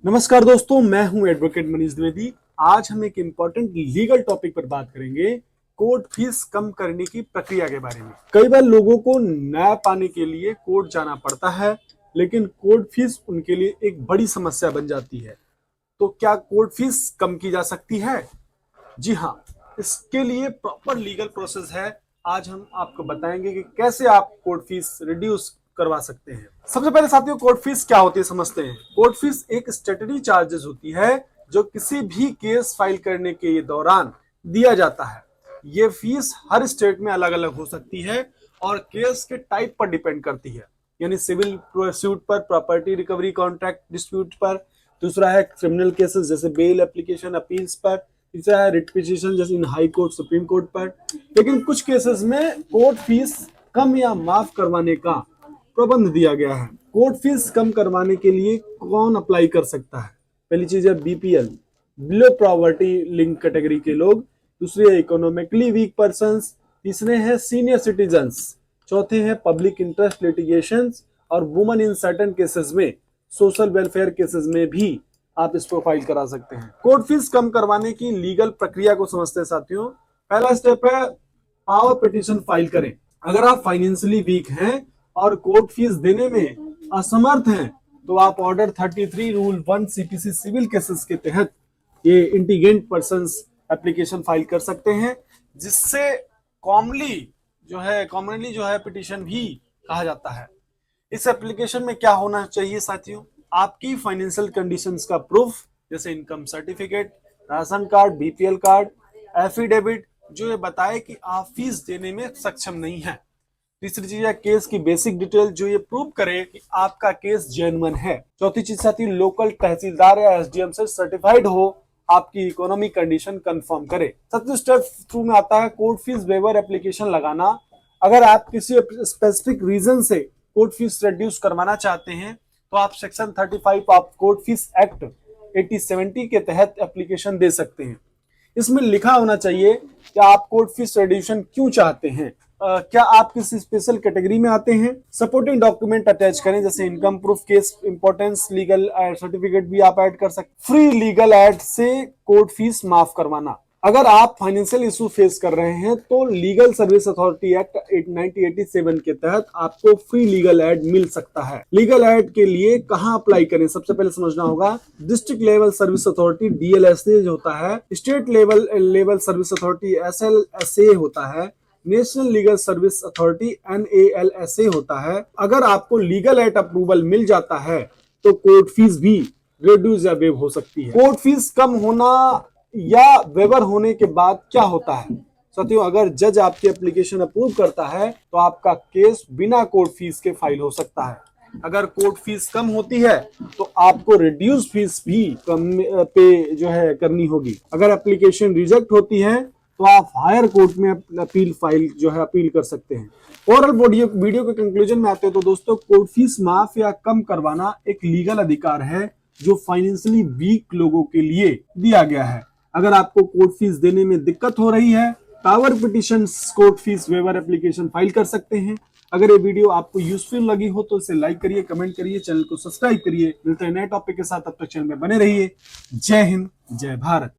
नमस्कार दोस्तों, मैं हूं एडवोकेट मनीष द्विवेदी। आज हम एक इम्पोर्टेंट लीगल टॉपिक पर बात करेंगे, कोर्ट फीस कम करने की प्रक्रिया के बारे में। कई बार लोगों को न्याय पाने के लिए कोर्ट जाना पड़ता है, लेकिन कोर्ट फीस उनके लिए एक बड़ी समस्या बन जाती है। तो क्या कोर्ट फीस कम की जा सकती है? जी हाँ, इसके लिए प्रॉपर लीगल प्रोसेस है। आज हम आपको बताएंगे कि कैसे आप कोर्ट फीस रिड्यूस करवा सकते हैं। सबसे पहले साथियों, कोर्ट फीस क्या होती है समझते हैं। कोर्ट फीस एक स्टेटरी चार्जेस होती है जो किसी भी केस फाइल करने के दौरान दिया जाता है। ये फीस हर स्टेट में अलग अलग हो सकती है और केस के टाइप पर डिपेंड करती है। यानी सिविल सूट पर, प्रॉपर्टी रिकवरी कॉन्ट्रैक्ट डिस्प्यूट पर, दूसरा है क्रिमिनल केसेस जैसे बेल एप्लीकेशन, अपील्स पर, तीसरा है रिट पिटीशन जैसे इन हाई कोर्ट, सुप्रीम कोर्ट पर। लेकिन कुछ केसेस में कोर्ट फीस कम या माफ करवाने का प्रबंध दिया गया है। कोर्ट फीस कम करवाने के लिए कौन अप्लाई कर सकता है? पहली चीज है BPL, below poverty link category के लोग। दूसरी है इकोनॉमिकली वीक पर्संस। तीसरे हैं सीनियर सिटीजन्स। चौथे हैं पब्लिक इंटरेस्ट लिटिगेशंस। और वुमेन इन सर्टेन केसेस में, सोशल वेलफेयर केसेस में भी आप इसको फाइल करा सकते हैं। कोर्ट फीस कम करवाने की लीगल प्रक्रिया को समझते हैं साथियों। पहला स्टेप है पावर पिटीशन फाइल करें। अगर आप फाइनेंशियली वीक हैं और कोर्ट फीस देने में असमर्थ हैं तो आप order 33 rule 1 CPC civil cases के तहत ये इंटीग्रेंट पर्संस एप्लीकेशन फाइल कर सकते हैं, जिससे कॉमनली जो है पिटीशन भी कहा जाता है। इस एप्लीकेशन में क्या होना चाहिए साथियों? आपकी फाइनेंशियल कंडीशंस का प्रूफ जैसे income certificate, ration card, BPL card, affidavit जो ये बताए कि आप फीस देने में सक्षम नहीं है। तीसरी चीज है केस की बेसिक डिटेल जो ये प्रूव करे कि आपका केस जेन्युइन है। चौथी चीज साथी लोकल तहसीलदार या एसडीएम से सर्टिफाइड हो, आपकी इकोनॉमिक कंडीशन कंफर्म करे। सबसे स्टेप थ्रू में आता है कोर्ट फीस वेवर एप्लीकेशन लगाना। अगर आप किसी स्पेसिफिक रीजन से कोर्ट फीस रिड्यूस करवाना चाहते हैं तो आप section 35 of court fees act 8070 के तहत एप्लीकेशन दे सकते हैं। इसमें लिखा होना चाहिए कि आप कोर्ट फीस रिड्यूशन क्यों चाहते हैं। क्या आप किसी स्पेशल कैटेगरी में आते हैं? सपोर्टिंग डॉक्यूमेंट अटैच करें जैसे income proof, case importance, legal certificate भी आप ऐड कर सकते। फ्री लीगल एड से कोर्ट फीस माफ करवाना। अगर आप फाइनेंशियल इशू फेस कर रहे हैं तो लीगल सर्विस अथॉरिटी एक्ट 1987 के तहत आपको फ्री लीगल एड मिल सकता है। लीगल एड के लिए कहां अप्लाई करें? सबसे पहले समझना होगा district level service authority DLSA होता है, state level service authority SLSA होता है, नेशनल लीगल सर्विस अथॉरिटी एनएएलएसए होता है। अगर आपको लीगल एड अप्रूवल मिल जाता है तो कोर्ट फीस भी रिड्यूस या वेव हो सकती है। कोर्ट फीस कम होना या वेवर होने के बाद क्या होता है साथियों? अगर जज आपकी एप्लीकेशन अप्रूव करता है तो आपका केस बिना कोर्ट फीस के फाइल हो सकता है। अगर कोर्ट फीस कम होती है तो आपको रिड्यूस फीस भी कम पे करनी होगी। अगर एप्लीकेशन रिजेक्ट होती है तो आप हायर कोर्ट में अपील कर सकते हैं। ओवरऑल वीडियो के कंक्लूजन में आते हैं तो दोस्तों, कोर्ट फीस माफ या कम करवाना एक लीगल अधिकार है जो फाइनेंशियली वीक लोगों के लिए दिया गया है। अगर आपको कोर्ट फीस देने में दिक्कत हो रही है, power petition court fee waiver application file कर सकते हैं। अगर ये वीडियो आपको यूजफुल लगी हो तो इसे लाइक करिए, कमेंट करिए, चैनल को सब्सक्राइब करिए। मिलते हैं नए टॉपिक के साथ, तब तक चैनल में बने रहिए। जय हिंद, जय भारत।